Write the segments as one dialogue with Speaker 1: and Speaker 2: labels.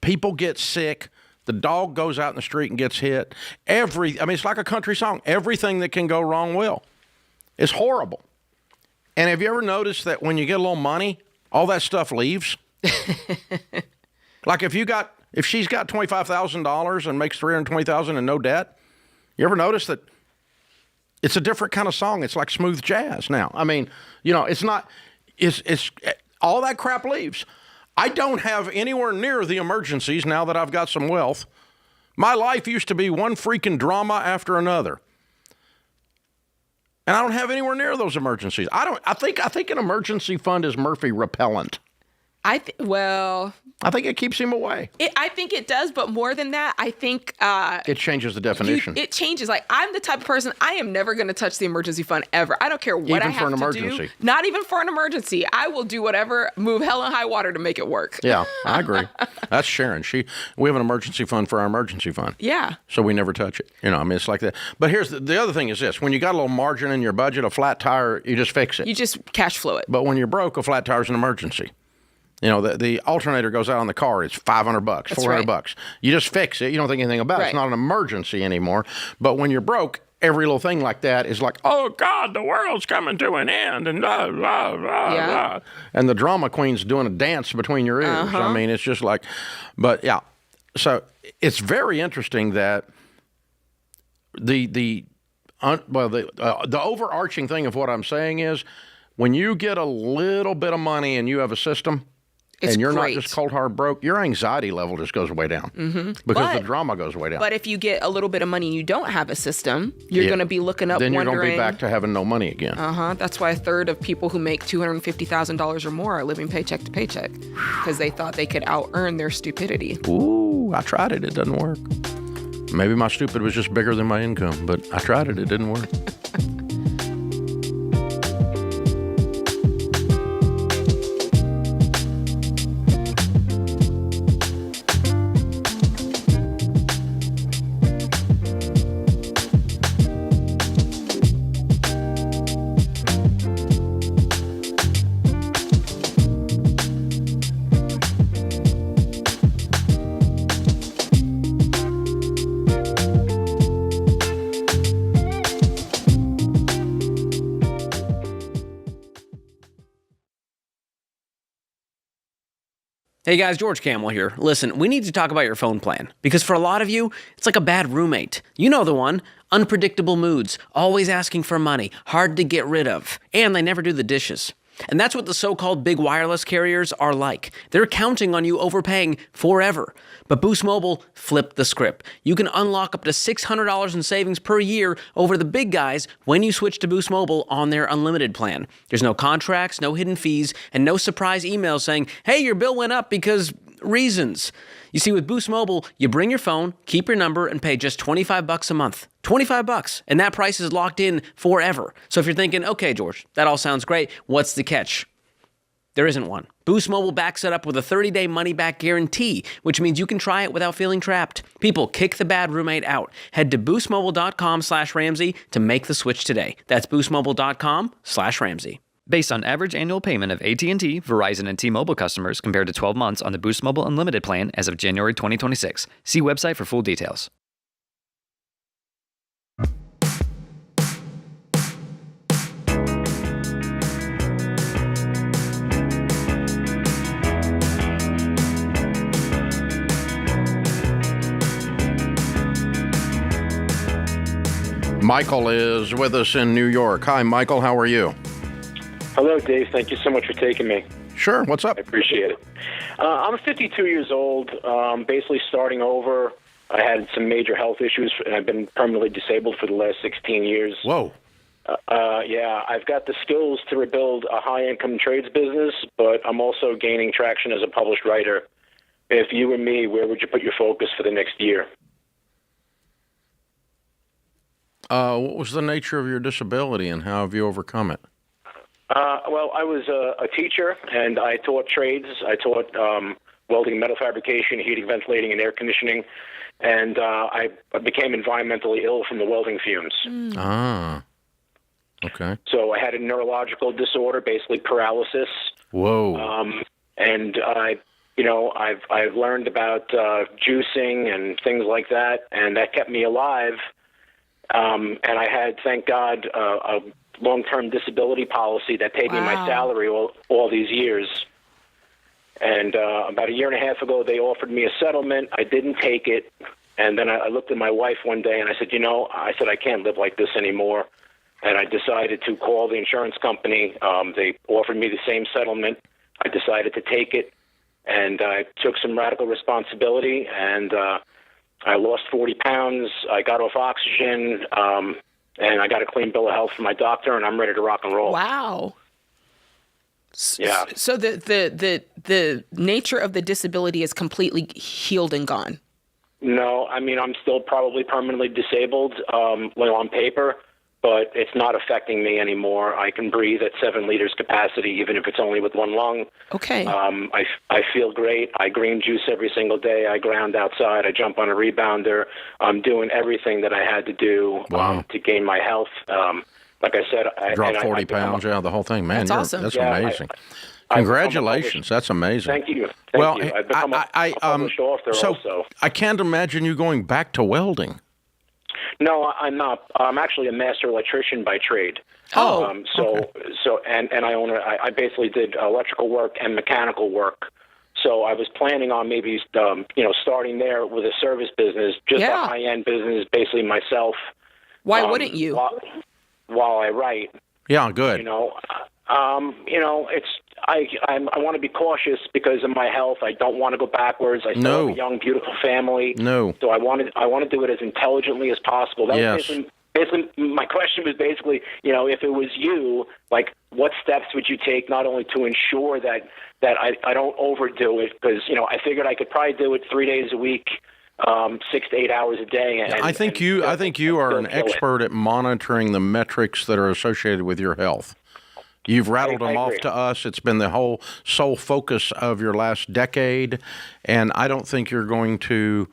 Speaker 1: People get sick. The dog goes out in the street and gets hit. It's like a country song. Everything that can go wrong will. It's horrible. And have you ever noticed that when you get a little money, all that stuff leaves? Like if she's got $25,000 and makes $320,000 and no debt, you ever notice that it's a different kind of song? It's like smooth jazz now. I mean, it's not. It's all that crap leaves. I don't have anywhere near the emergencies now that I've got some wealth. My life used to be one freaking drama after another. And I don't have anywhere near those emergencies. I think an emergency fund is Murphy repellent. I think it keeps him away.
Speaker 2: I think it does, but more than that, I think
Speaker 1: it changes the definition.
Speaker 2: It changes. Like, I'm the type of person, I am never going to touch the emergency fund ever. I don't care what I have to do. Not even for an emergency. I will do whatever, move hell and high water to make it work.
Speaker 1: Yeah, I agree. That's Sharon. We have an emergency fund for our emergency fund.
Speaker 2: Yeah.
Speaker 1: So we never touch it. It's like that. But here's the other thing is this. When you got a little margin in your budget, a flat tire, you just fix it.
Speaker 2: You just cash flow it.
Speaker 1: But when you're broke, a flat tire is an emergency. The alternator goes out on the car. It's $500, $400. You just fix it. You don't think anything about it. It's not an emergency anymore. But when you're broke, every little thing like that is like, oh, God, the world's coming to an end. And blah, blah, blah, blah. And the drama queen's doing a dance between your ears. Uh-huh. I mean, it's just like, but yeah. So it's very interesting that the overarching thing of what I'm saying is when you get a little bit of money and you have a system, and you're not just cold hard broke, your anxiety level just goes way down because the drama goes way down.
Speaker 2: But if you get a little bit of money and you don't have a system, you're going to be looking up,
Speaker 1: then you're
Speaker 2: going
Speaker 1: to be back to having no money again.
Speaker 2: That's why a third of people who make $250,000 or more are living paycheck to paycheck because they thought they could out-earn their stupidity.
Speaker 1: Ooh, I tried it. It doesn't work. Maybe my stupid was just bigger than my income, but I tried it. It didn't work.
Speaker 3: Hey guys, George Camel here. Listen, we need to talk about your phone plan, because for a lot of you, it's like a bad roommate. You know the one. Unpredictable moods, always asking for money, hard to get rid of, and they never do the dishes. And that's what the so-called big wireless carriers are like. They're counting on you overpaying forever. But Boost Mobile flipped the script. You can unlock up to $600 in savings per year over the big guys when you switch to Boost Mobile on their unlimited plan. There's no contracts, no hidden fees, and no surprise emails saying, hey, your bill went up because reasons. You see, with Boost Mobile, you bring your phone, keep your number, and pay just $25 a month. $25, and that price is locked in forever. So if you're thinking, okay, George, that all sounds great, what's the catch? There isn't one. Boost Mobile backs it up with a 30-day money-back guarantee, which means you can try it without feeling trapped. People, kick the bad roommate out. Head to boostmobile.com/Ramsey to make the switch today. That's boostmobile.com/Ramsey.
Speaker 4: Based on average annual payment of AT&T, Verizon, and T-Mobile customers compared to 12 months on the Boost Mobile Unlimited plan as of January 2026. See website for full details.
Speaker 1: Michael is with us in New York. Hi, Michael. How are you?
Speaker 5: Hello, Dave. Thank you so much for taking me.
Speaker 1: Sure. What's up?
Speaker 5: I appreciate it. I'm 52 years old, basically starting over. I had some major health issues, and I've been permanently disabled for the last 16 years.
Speaker 1: Whoa.
Speaker 5: Yeah, I've got the skills to rebuild a high-income trades business, but I'm also gaining traction as a published writer. If you were me, where would you put your focus for the next year?
Speaker 1: What was the nature of your disability, and how have you overcome it?
Speaker 5: Well, I was a teacher, and I taught trades. I taught welding, metal fabrication, heating, ventilating, and air conditioning. And I became environmentally ill from the welding fumes.
Speaker 1: Ah, okay.
Speaker 5: So I had a neurological disorder, basically paralysis.
Speaker 1: Whoa.
Speaker 5: And I I've learned about juicing and things like that, and that kept me alive. And I had, thank God, a long-term disability policy that paid me my salary all these years. And about a year and a half ago, they offered me a settlement. I didn't take it. And then I looked at my wife one day and I said, I can't live like this anymore. And I decided to call the insurance company. They offered me the same settlement. I decided to take it. And I took some radical responsibility, and I lost 40 pounds. I got off oxygen, and I got a clean bill of health from my doctor, and I'm ready to rock and roll.
Speaker 2: Wow.
Speaker 5: Yeah.
Speaker 2: So the nature of the disability is completely healed and gone.
Speaker 5: No, I mean, I'm still probably permanently disabled, on paper, but it's not affecting me anymore. I can breathe at 7 liters capacity, even if it's only with one lung.
Speaker 2: Okay.
Speaker 5: I feel great. I green juice every single day. I ground outside. I jump on a rebounder. I'm doing everything that I had to do to gain my health. Like I said, I
Speaker 1: dropped 40 pounds. The whole thing, man.
Speaker 2: That's awesome.
Speaker 1: That's amazing. Congratulations. That's amazing.
Speaker 5: Thank you. Thank you. I've become a published author also.
Speaker 1: I can't imagine you going back to welding.
Speaker 5: No, I'm not. I'm actually a master electrician by trade.
Speaker 2: Oh,
Speaker 5: and I basically did electrical work and mechanical work. So I was planning on maybe starting there with a service business, just a high-end business, basically myself.
Speaker 2: Why wouldn't you?
Speaker 5: While I write.
Speaker 1: Yeah, good.
Speaker 5: It's I want to be cautious because of my health. I don't want to go backwards. I still have a young, beautiful family.
Speaker 1: No.
Speaker 5: So I want to do it as intelligently as possible. That was basically my question was basically, if it was you, like, what steps would you take not only to ensure that I don't overdo it, because I figured I could probably do it 3 days a week. 6 to 8 hours a day. And,
Speaker 1: I think you are an expert at monitoring the metrics that are associated with your health. You've rattled them off to us. It's been the sole focus of your last decade, and I don't think you're going to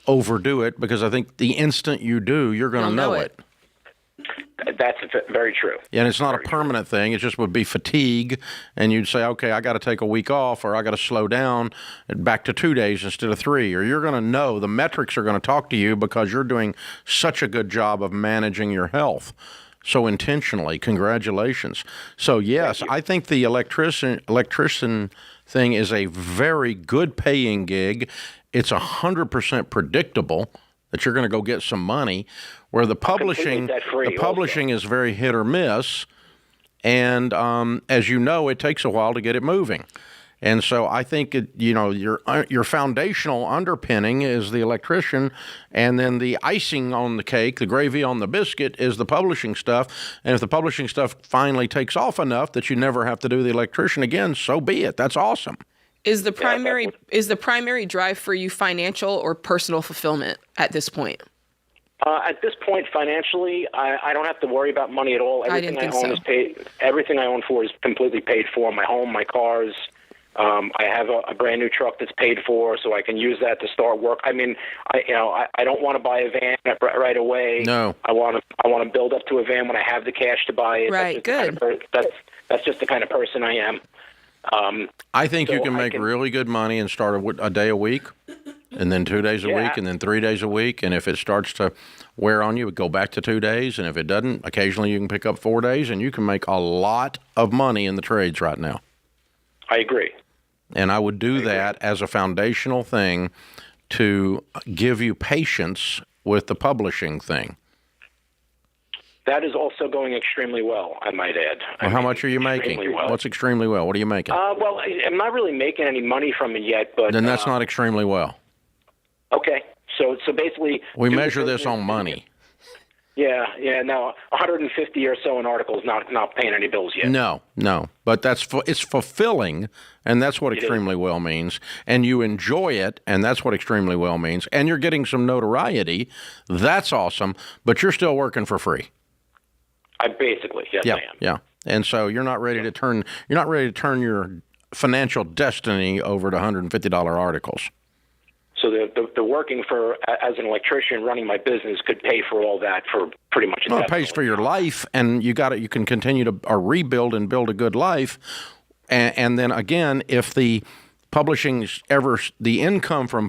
Speaker 1: overdo it, because I think the instant you do, you're going to know it.
Speaker 5: That's very true.
Speaker 1: And it's not a permanent thing. It just would be fatigue, and you'd say, okay, I got to take a week off, or I got to slow down back to 2 days instead of 3, or you're going to know. The metrics are going to talk to you because you're doing such a good job of managing your health so intentionally. Congratulations. So, yes, I think the electrician thing is a very good paying gig. It's 100% predictable that you're going to go get some money, where the publishing is very hit or miss, and as you know, it takes a while to get it moving. And so I think your foundational underpinning is the electrician, and then the icing on the cake, the gravy on the biscuit, is the publishing stuff. And if the publishing stuff finally takes off enough that you never have to do the electrician again, so be it. That's awesome.
Speaker 2: Is the primary drive for you financial or personal fulfillment at this point?
Speaker 5: At this point, financially, I don't have to worry about money at all. Everything I own is paid. Everything I own for is completely paid for. My home, my cars. I have a brand new truck that's paid for, so I can use that to start work. I mean, I don't want to buy a van right away.
Speaker 1: No,
Speaker 5: I want to build up to a van when I have the cash to buy it.
Speaker 2: Right, good.
Speaker 5: That's just the kind of person I am.
Speaker 1: I think you can make really good money and start a day a week, and then 2 days a week, and then 3 days a week. And if it starts to wear on you, go back to 2 days. And if it doesn't, occasionally you can pick up 4 days, and you can make a lot of money in the trades right now.
Speaker 5: I agree.
Speaker 1: And I would do that as a foundational thing to give you patience with the publishing thing.
Speaker 5: That is also going extremely well, I might add.
Speaker 1: Well, how much are you making?
Speaker 5: Well.
Speaker 1: What's extremely well? What are you making?
Speaker 5: Well, I'm not really making any money from it yet, but
Speaker 1: then that's not extremely well.
Speaker 5: Okay, so basically,
Speaker 1: we measure this on money.
Speaker 5: Yeah. Now, 150 or so in articles, not paying any bills yet.
Speaker 1: No, but it's fulfilling, and that's what extremely well means. And you enjoy it, and that's what extremely well means. And you're getting some notoriety. That's awesome. But you're still working for free.
Speaker 5: I am.
Speaker 1: Yeah. And so you're not ready to turn your financial destiny over to $150 articles.
Speaker 5: So the working as an electrician, running my business, could pay for all that for pretty much.
Speaker 1: Well, it pays for your life, and you can continue to rebuild and build a good life. And then again, if the publishing's ever, the income from publishing